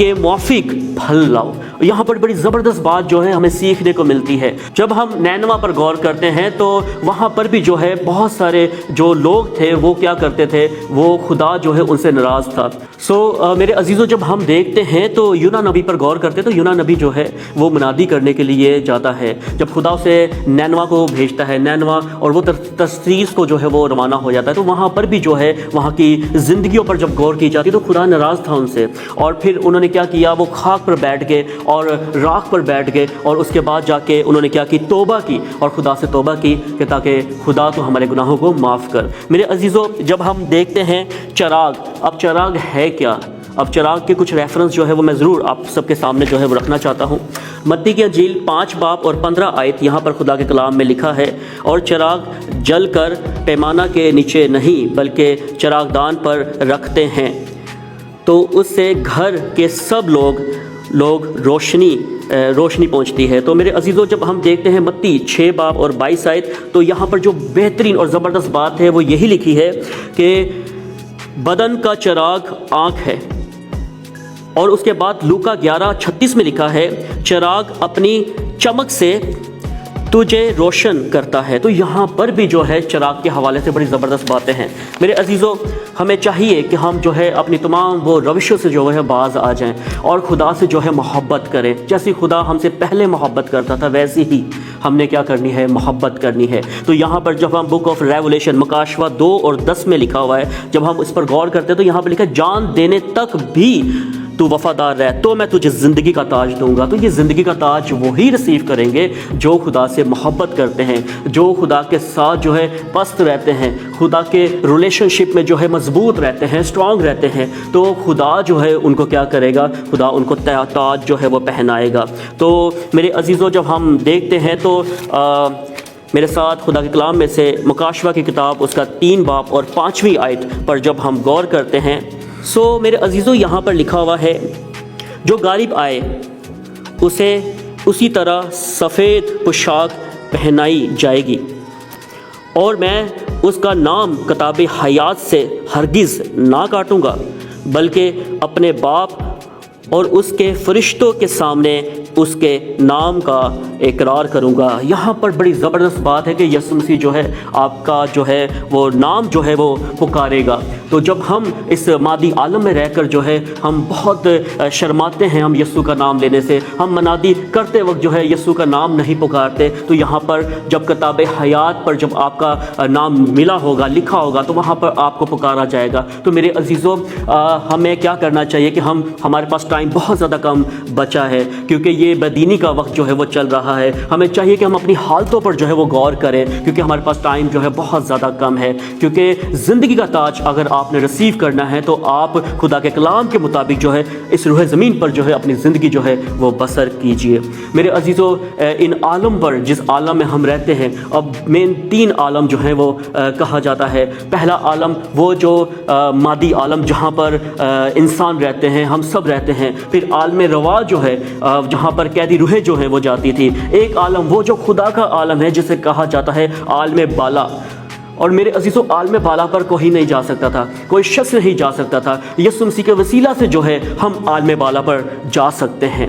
کے موافق پھل لاؤ۔ یہاں پر بڑی زبردست بات جو ہے ہمیں سیکھنے کو ملتی ہے۔ جب ہم نینوا پر غور کرتے ہیں تو وہاں پر بھی جو ہے بہت سارے جو لوگ تھے وہ کیا کرتے تھے، وہ خدا جو ہے ان سے ناراض تھا۔ میرے عزیزوں، جب ہم دیکھتے ہیں تو یونا نبی پر غور کرتے ہیں تو یونا نبی جو ہے وہ منادی کرنے کے لیے جاتا ہے۔ جب خدا اسے نینوا کو بھیجتا ہے، نینوا، اور وہ ترسیس کو جو ہے وہ روانہ ہو جاتا ہے، تو وہاں پر بھی جو ہے وہاں کی زندگیوں پر جب غور کی جاتی تو خدا ناراض تھا ان سے، اور پھر انہوں نے کیا کیا، وہ خاک پر بیٹھ گئے اور راکھ پر بیٹھ گئے، اور اس کے بعد جا کے انہوں نے کیا کی، توبہ کی، اور خدا سے توبہ کی کہ تاکہ خدا تو ہمارے گناہوں کو معاف کر۔ میرے عزیزوں، جب ہم دیکھتے ہیں چراغ، اب چراغ ہے کیا؟ اب چراغ کے کچھ ریفرنس جو ہے وہ میں ضرور آپ سب کے سامنے جو ہے وہ رکھنا چاہتا ہوں۔ متی کی انجیل 5 باب اور 15 آیت، یہاں پر خدا کے کلام میں لکھا ہے، اور چراغ جل کر پیمانہ کے نیچے نہیں بلکہ چراغ دان پر رکھتے ہیں، تو اس سے گھر کے سب لوگ روشنی پہنچتی ہے۔ تو میرے عزیزوں، جب ہم دیکھتے ہیں متی 6 باب اور 22 آیت، تو یہاں پر جو بہترین اور زبردست بات ہے وہ یہی لکھی ہے کہ بدن کا چراغ آنکھ ہے، اور اس کے بعد لوکا 11:36 میں لکھا ہے، چراغ اپنی چمک سے تجھے روشن کرتا ہے۔ تو یہاں پر بھی جو ہے چراغ کے حوالے سے بڑی زبردست باتیں ہیں۔ میرے عزیزوں، ہمیں چاہیے کہ ہم جو ہے اپنی تمام وہ روشوں سے جو ہے باز آ جائیں اور خدا سے جو ہے محبت کریں۔ جیسی خدا ہم سے پہلے محبت کرتا تھا ویسی ہی ہم نے کیا کرنی ہے، محبت کرنی ہے۔ تو یہاں پر جب ہم بک آف ریولیشن مکاشوہ 2 اور 10 میں لکھا ہوا ہے، جب ہم اس پر غور کرتے ہیں تو یہاں پر لکھا ہے، جان دینے تک بھی تو وفادار رہ تو میں تجھے زندگی کا تاج دوں گا۔ تو یہ زندگی کا تاج وہی ریسیو کریں گے جو خدا سے محبت کرتے ہیں، جو خدا کے ساتھ جو ہے پست رہتے ہیں، خدا کے ریلیشن شپ میں جو ہے مضبوط رہتے ہیں، اسٹرانگ رہتے ہیں۔ تو خدا جو ہے ان کو کیا کرے گا، خدا ان کو تاج جو ہے وہ پہنائے گا۔ تو میرے عزیزوں، جب ہم دیکھتے ہیں تو میرے ساتھ خدا کے کلام میں سے مکاشوہ کی کتاب اس کا 3 باب اور 5ویں آیت پر جب ہم غور کرتے ہیں، میرے عزیزوں، یہاں پر لکھا ہوا ہے، جو غالب آئے اسے اسی طرح سفید پوشاک پہنائی جائے گی، اور میں اس کا نام کتاب حیات سے ہرگز نہ کاٹوں گا، بلکہ اپنے باپ اور اس کے فرشتوں کے سامنے اس کے نام کا اقرار کروں گا۔ یہاں پر بڑی زبردست بات ہے کہ یسوع مسیح جو ہے آپ کا جو ہے وہ نام جو ہے وہ پکارے گا۔ تو جب ہم اس مادی عالم میں رہ کر جو ہے ہم بہت شرماتے ہیں ہم یسوع کا نام لینے سے، ہم منادی کرتے وقت جو ہے یسوع کا نام نہیں پکارتے، تو یہاں پر جب کتاب حیات پر جب آپ کا نام ملا ہوگا، لکھا ہوگا، تو وہاں پر آپ کو پکارا جائے گا۔ تو میرے عزیزوں، ہمیں کیا کرنا چاہیے کہ ہمارے پاس ٹائم بہت زیادہ کم بچا ہے، کیونکہ یہ بدینی کا وقت جو ہے وہ چل رہا ہے۔ ہمیں چاہیے کہ ہم اپنی حالتوں پر جو ہے وہ غور کریں، کیونکہ ہمارے پاس ٹائم جو ہے بہت زیادہ کم ہے، کیونکہ زندگی کا تاج اگر آپ نے ریسیو کرنا ہے تو آپ خدا کے کلام کے مطابق جو ہے اس روح زمین پر جو ہے اپنی زندگی جو ہے وہ بسر کیجئے۔ میرے عزیزوں، ان عالم پر جس عالم میں ہم رہتے ہیں، اب مین 3 عالم جو ہیں وہ کہا جاتا ہے۔ پہلا عالم وہ جو مادی عالم جہاں پر انسان رہتے ہیں، ہم سب رہتے ہیں۔ پھر عالم روا جو ہے جہاں پر قیدی روحیں جو ہیں وہ جاتی تھی۔ ایک عالم وہ جو خدا کا عالم ہے جسے کہا جاتا ہے عالم بالا۔ اور میرے عزیزوں، عالم بالا پر کوئی نہیں جا سکتا تھا، کوئی شخص نہیں جا سکتا تھا۔ یسوع مسیح کے وسیلہ سے جو ہے ہم عالم بالا پر جا سکتے ہیں،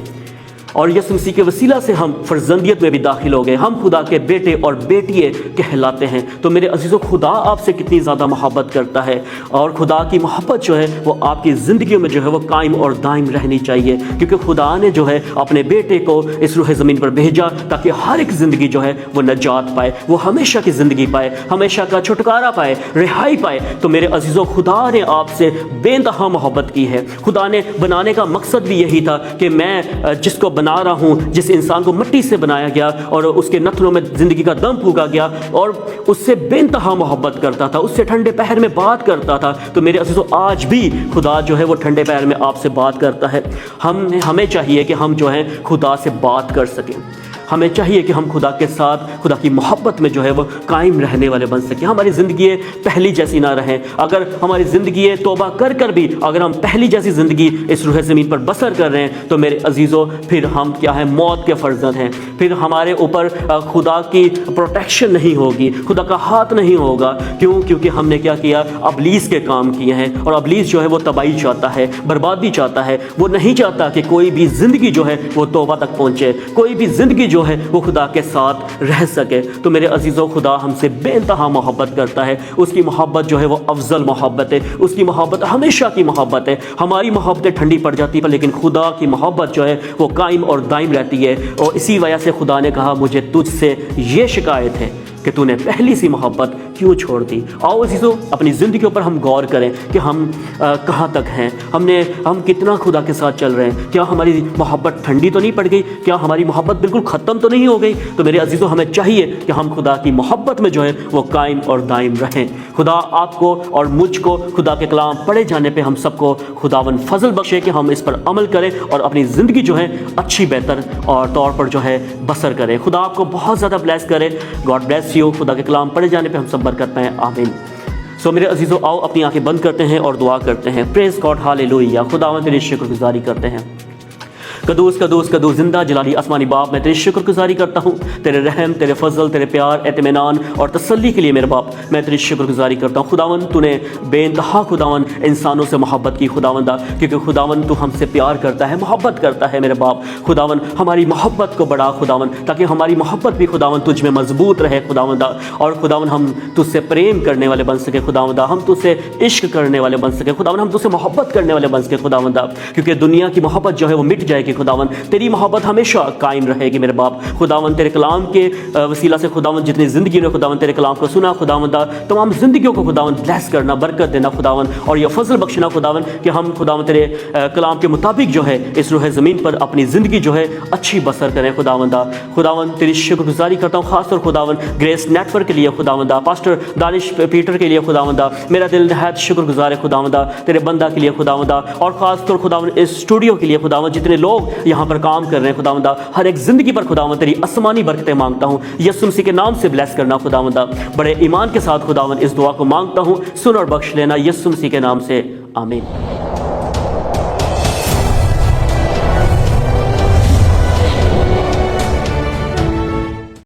اور یسوع مسیح کے وسیلہ سے ہم فرزندیت میں بھی داخل ہو گئے، ہم خدا کے بیٹے اور بیٹیے کہلاتے ہیں۔ تو میرے عزیزوں، خدا آپ سے کتنی زیادہ محبت کرتا ہے، اور خدا کی محبت جو ہے وہ آپ کی زندگیوں میں جو ہے وہ قائم اور دائم رہنی چاہیے، کیونکہ خدا نے جو ہے اپنے بیٹے کو اس روح زمین پر بھیجا تاکہ ہر ایک زندگی جو ہے وہ نجات پائے، وہ ہمیشہ کی زندگی پائے، ہمیشہ کا چھٹکارا پائے، رہائی پائے۔ تو میرے عزیزوں، خدا نے آپ سے بے انتہا محبت کی ہے۔ خدا نے بنانے کا مقصد بھی یہی تھا کہ میں جس کو بنا رہا ہوں، جس انسان کو مٹی سے بنایا گیا اور اس کے نتنوں میں زندگی کا دم پھونکا گیا، اور اس سے بے انتہا محبت کرتا تھا، اس سے ٹھنڈے پہر میں بات کرتا تھا۔ تو میرے عزیزوں، آج بھی خدا جو ہے وہ ٹھنڈے پہر میں آپ سے بات کرتا ہے۔ ہمیں چاہیے کہ ہم جو ہیں خدا سے بات کر سکیں، ہمیں چاہیے کہ ہم خدا کے ساتھ خدا کی محبت میں جو ہے وہ قائم رہنے والے بن سکیں، ہماری زندگی پہلی جیسی نہ رہیں۔ اگر ہماری زندگی توبہ کر کر بھی اگر ہم پہلی جیسی زندگی اس روح زمین پر بسر کر رہے ہیں تو میرے عزیزوں پھر ہم کیا ہیں، موت کے فرزند ہیں، پھر ہمارے اوپر خدا کی پروٹیکشن نہیں ہوگی، خدا کا ہاتھ نہیں ہوگا۔ کیونکہ ہم نے کیا کیا، ابلیس کے کام کیے ہیں، اور ابلیس جو ہے وہ تباہی چاہتا ہے، بربادی چاہتا ہے، وہ نہیں چاہتا کہ کوئی بھی زندگی جو ہے وہ توبہ تک پہنچے، کوئی بھی زندگی جو ہے وہ خدا کے ساتھ رہ سکے۔ تو میرے عزیزوں خدا ہم سے بے انتہا محبت کرتا ہے، اس کی محبت جو ہے وہ افضل محبت ہے، اس کی محبت ہمیشہ کی محبت ہے۔ ہماری محبتیں ٹھنڈی پڑ جاتی ہیں لیکن خدا کی محبت جو ہے وہ قائم اور دائم رہتی ہے، اور اسی وجہ سے خدا نے کہا مجھے تجھ سے یہ شکایت ہے کہ تو نے پہلی سی محبت کیوں چھوڑ دی۔ آؤ عزیزو اپنی زندگیوں پر ہم غور کریں کہ ہم کہاں تک ہیں، ہم کتنا خدا کے ساتھ چل رہے ہیں، کیا ہماری محبت ٹھنڈی تو نہیں پڑ گئی، کیا ہماری محبت بالکل ختم تو نہیں ہو گئی۔ تو میرے عزیزو ہمیں چاہیے کہ ہم خدا کی محبت میں جو ہے وہ قائم اور دائم رہیں۔ خدا آپ کو اور مجھ کو خدا کے کلام پڑھے جانے پہ ہم سب کو خداوند فضل بخشے کہ ہم اس پر عمل کریں اور اپنی زندگی جو ہے اچھی بہتر اور طور پر جو ہے بسر کریں۔ خدا آپ کو بہت زیادہ بلیس کرے۔ God bless you. خدا کے کلام پڑھے جانے پہ ہم سب برکت پائیں، آمین۔ سو میرے عزیزو آؤ اپنی آنکھیں بند کرتے ہیں اور دعا کرتے ہیں۔ پریز گاڈ، ہالےلویا۔ خداوند تیری شکر گزاری کرتے ہیں۔ قدوس قدوس قدوس زندہ جلالی آسمانی باپ، میں تیری شکر گزاری کرتا ہوں تیرے رحم، تیرے فضل، تیرے پیار، اطمینان اور تسلی کے لیے میرے باپ میں تیری شکر گزاری کرتا ہوں۔ خداوند تو نے بے انتہا خداوند انسانوں سے محبت کی خداوندا، کیونکہ خداوند تو ہم سے پیار کرتا ہے، محبت کرتا ہے میرے باپ۔ خداوند ہماری محبت کو بڑھا خداوند، تاکہ ہماری محبت بھی خداوند تجھ میں مضبوط رہے خداوندا، اور خداوند ہم تجھ سے پریم کرنے والے بن سکے خداوندا، ہم تجھ سے عشق کرنے والے بن سکے خداوند، ہم تجھ سے محبت کرنے والے بن سکے خداوندا، کیونکہ دنیا کی محبت جو ہے وہ مٹ جائے گی خداوند، تیری محبت ہمیشہ قائم رہے گی میرے باپ۔ خداوند تیرے کلام کے وسیلہ سے خداوند جتنی زندگی نے خداوند تیرے کلام کو سنا خداوند، تمام زندگیوں کو خداوند بلیس کرنا، برکت دینا خداوند، اور یہ فضل بخشنا خداوند کہ ہم خداوند تیرے کلام کے مطابق جو ہے اس روح زمین پر اپنی زندگی جو ہے اچھی بسر کریں خداوند۔ خداوند تیری شکر گزاری کرتا ہوں خاص طور خداوند گریس نیٹ ورک کے لیے خداوند، پاسٹر دانش پیٹر کے لیے خداوند، میرا دل نہایت شکر گزار ہے خداوند تیرے بندہ کے لیے خداوند، اور خاص طور خداوند اس اسٹوڈیو کے لیے خداوند، جتنے لوگ یہاں پر کام کر رہے ہیں خداوند، ہر ایک زندگی پر خداوند تیری آسمانی برکتیں مانگتا ہوں، یسوع مسیح کے نام سے بلیس کرنا خداوند، بڑے ایمان کے ساتھ خداوند اس دعا کو مانگتا ہوں، سن اور بخش لینا یسوع مسیح کے نام سے، آمین۔